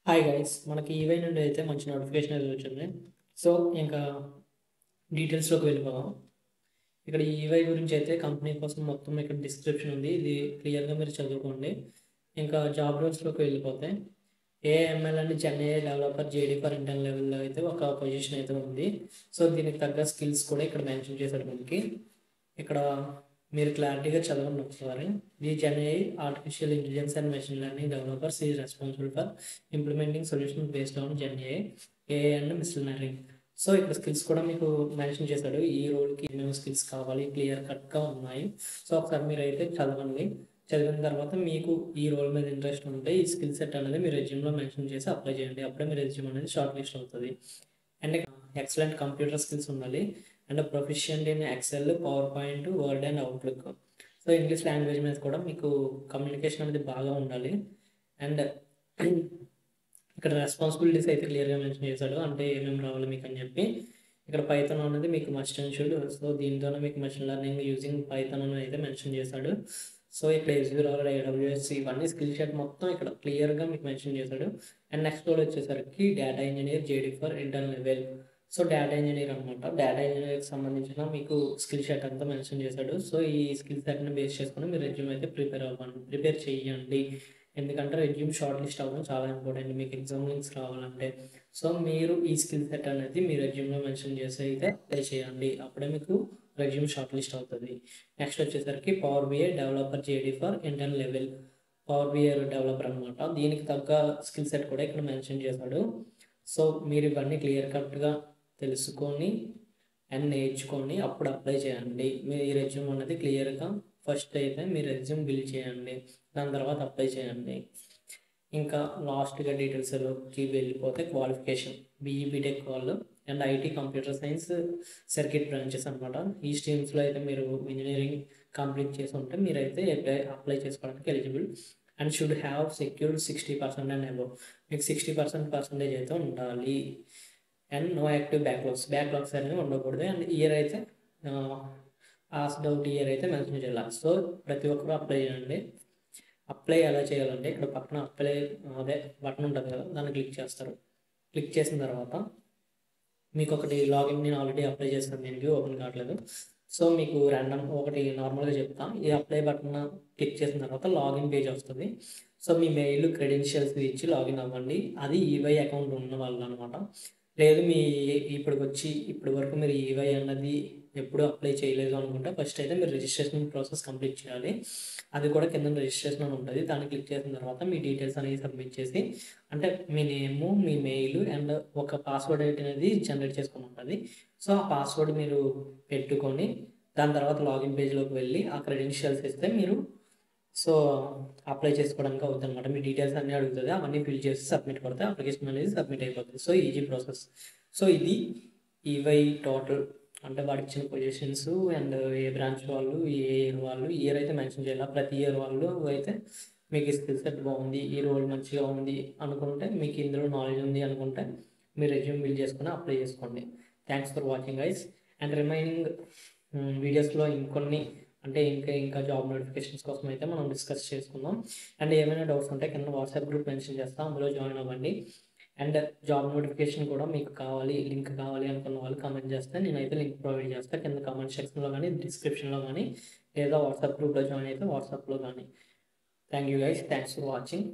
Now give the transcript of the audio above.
Hi guys, మనకి EY నుండి అయితే మంచి నోటిఫికేషన్ అయితే వచ్చింది. సో ఇంకా డీటెయిల్స్లోకి వెళ్ళిపోదాం. ఇక్కడ ఈవై గురించి అయితే కంపెనీ కోసం మొత్తం ఇక్కడ డిస్క్రిప్షన్ ఉంది, ఇది క్లియర్గా మీరు చదువుకోండి. ఇంకా జాబ్ రోల్స్లోకి వెళ్ళిపోతే AML and Chennai developer JD for intern లెవెల్లో అయితే ఒక పొజిషన్ అయితే ఉంది. సో దీనికి తగ్గ స్కిల్స్ కూడా ఇక్కడ మెన్షన్ చేశారు మనకి. ఇక్కడ మీరు క్లారిటీగా చదవండి ఒకసారి. The Chennai artificial intelligence and machine learning developers is responsible for implementing solution based on GenAI AI and machine learning. So ఇక్కడ స్కిల్స్ కూడా మీకు మెన్షన్ చేశాడు, ఈ రోల్కి ఏమేమి స్కిల్స్ కావాలి క్లియర్ కట్గా ఉన్నాయి. సో ఒకసారి మీరు అయితే చదవండి. చదివిన తర్వాత మీకు ఈ రోల్ మీద ఇంట్రెస్ట్ ఉంటే ఈ స్కిల్ సెట్ అనేది మీరు రెజ్యూమ్లో మెన్షన్ చేసి అప్లై చేయండి. అప్పుడే మీ రెజ్యూమ్ అనేది షార్ట్ లిస్ట్ అవుతుంది. అండ్ ఎక్సలెంట్ కంప్యూటర్ స్కిల్స్ ఉండాలి and proficient in Excel, PowerPoint, word and Outlook. So English language మీద కూడా మీకు కమ్యూనికేషన్ అనేది బాగా ఉండాలి. అండ్ ఇక్కడ రెస్పాన్సిబిలిటీస్ అయితే క్లియర్గా మెన్షన్ చేశాడు, అంటే ఏమేమి రావాలి మీకు అని చెప్పి. ఇక్కడ పైథాన్ అనేది మీకు మస్ట్ అండ్ షుడ్. సో దీంతోనే మీకు మెషిన్ లెర్నింగ్ యూజింగ్ పైథాన్ అని అయితే మెన్షన్ చేశాడు. సో ఇక్కడ ఎస్యూఆర్ ఆర్ AWS ఇవన్నీ స్కిల్ షెట్ మొత్తం ఇక్కడ క్లియర్గా మీకు మెన్షన్ చేశాడు. అండ్ నెక్స్ట్ రోల్ వచ్చేసరికి data engineer JD for internal level. So data engineer అనమాట. డేటా ఇంజనీర్కి సంబంధించిన మీకు స్కిల్ షెట్ అంతా మెన్షన్ చేశాడు. సో ఈ స్కిల్ సెట్ని బేస్ చేసుకుని మీరు రెజ్యూమ్ అయితే ప్రిపేర్ చేయండి. ఎందుకంటే రెజ్యూమ్ షార్ట్ లిస్ట్ అవ్వడం చాలా ఇంపార్టెంట్ మీకు ఎగ్జామ్ లింక్స్ రావాలంటే. సో మీరు ఈ స్కిల్ సెట్ అనేది మీ రెజ్యూమ్లో మెన్షన్ చేసి అయితే అప్లై చేయండి, అప్పుడే మీకు రెజ్యూమ్ షార్ట్ లిస్ట్ అవుతుంది. నెక్స్ట్ వచ్చేసరికి power BI developer JD for internal level. Power BI developer అనమాట. దీనికి తగ్గ స్కిల్ సెట్ కూడా ఇక్కడ మెన్షన్ చేశాడు. సో మీరు ఇవన్నీ క్లియర్ కట్గా తెలుసుకొని అండ్ నేర్చుకొని అప్పుడు అప్లై చేయండి. మీ రెజ్యూమ్ అనేది క్లియర్గా ఫస్ట్ అయితే మీ రెజ్యూమ్ బిల్డ్ చేయండి, దాని తర్వాత అప్లై చేయండి. ఇంకా లాస్ట్గా డీటెయిల్స్లోకి వెళ్ళిపోతే క్వాలిఫికేషన్ బీఈ బీటెక్ వాళ్ళు and IT computer science circuit branches అనమాట. ఈ స్ట్రీమ్స్లో అయితే మీరు ఇంజనీరింగ్ కంప్లీట్ చేసి ఉంటే మీరైతే అప్లై చేసుకోవడానికి eligible. And should have secured 60% and above. మీకు 60% అయితే ఉండాలి. అండ్ నో యాక్టివ్ బ్యాక్లాగ్స్ అనేవి ఉండకూడదు. అండ్ ఇయర్ అయితే ఆస్క్డ్ అవుట్ ఇయర్ అయితే మెన్షన్ చేయాలి. సో ప్రతి ఒక్కరు అప్లై చేయండి. అప్లై ఎలా చేయాలంటే ఇక్కడ పక్కన అప్లై అదే బటన్ ఉంటుంది కదా, దాన్ని క్లిక్ చేస్తారు. క్లిక్ చేసిన తర్వాత మీకు ఒకటి లాగిన్, నేను ఆల్రెడీ అప్లై చేస్తాను, దీనికి ఓపెన్ కావట్లేదు. సో మీకు ర్యాండమ్ ఒకటి నార్మల్గా చెప్తాను. ఈ అప్లై బటన్ క్లిక్ చేసిన తర్వాత లాగిన్ పేజ్ వస్తుంది. సో మీ మెయిల్ క్రెడెన్షియల్స్ ఇచ్చి లాగిన్ అవ్వండి. అది ఈవై అకౌంట్ ఉన్న వాళ్ళు అనమాట. లేదు మీ ఇప్పటి వరకు మీరు ఈవై అన్నది ఎప్పుడు అప్లై చేయలేదు అనుకుంటే ఫస్ట్ అయితే మీరు రిజిస్ట్రేషన్ ప్రాసెస్ కంప్లీట్ చేయాలి. అది కూడా కింద రిజిస్ట్రేషన్ అని ఉంటుంది, దాన్ని క్లిక్ చేసిన తర్వాత మీ డీటెయిల్స్ అనేవి సబ్మిట్ చేసి, అంటే మీ నేము, మీ మెయిల్ అండ్ ఒక పాస్వర్డ్ అనేది జనరేట్ చేసుకుని ఉంటుంది. సో ఆ పాస్వర్డ్ మీరు పెట్టుకొని దాని తర్వాత లాగిన్ పేజ్లోకి వెళ్ళి ఆ క్రెడెన్షియల్స్ ఇస్తే మీరు సో అప్లై చేసుకోవడానికి అవుతుంది అనమాట. మీ డీటెయిల్స్ అన్నీ అడుగుతుంది, అవన్నీ ఫిల్ చేసి సబ్మిట్ కొడితే అప్లికేషన్ అనేది సబ్మిట్ అయిపోతుంది. So easy process. సో ఇది ఈవై టోటల్, అంటే వాడికి ఇచ్చిన పొజిషన్స్ అండ్ ఏ బ్రాంచ్ వాళ్ళు, ఏ ఇయర్ వాళ్ళు, ఇయర్ అయితే మెన్షన్ చేయాలి. ప్రతి ఇయర్ వాళ్ళు అయితే మీకు స్కిల్ సెట్ బాగుంది, ఈ రోల్ మంచిగా ఉంది అనుకుంటే, మీకు ఇందులో నాలెడ్జ్ ఉంది అనుకుంటే మీరు రెజ్యూమ్ బిల్డ్ చేసుకుని అప్లై చేసుకోండి. Thanks for watching guys. And remaining వీడియోస్లో ఇంకొన్ని అంటే ఇంకా జాబ్ నోటిఫికేషన్స్ కోసం అయితే మనం డిస్కస్ చేసుకుందాం. అండ్ ఏమైనా డౌట్స్ ఉంటే కింద వాట్సాప్ గ్రూప్ మెన్షన్ చేస్తాం, అందులో జాయిన్ అవ్వండి. అండ్ జాబ్ నోటిఫికేషన్ కూడా మీకు కావాలి, లింక్ కావాలి అనుకున్న వాళ్ళు కామెంట్ చేస్తే నేనైతే లింక్ ప్రొవైడ్ చేస్తాను కింద కామెంట్ సెక్షన్లో కానీ డిస్క్రిప్షన్లో కానీ, లేదా వాట్సాప్ గ్రూప్లో జాయిన్ అయితే వాట్సాప్లో కానీ. Thank you guys, thanks for watching.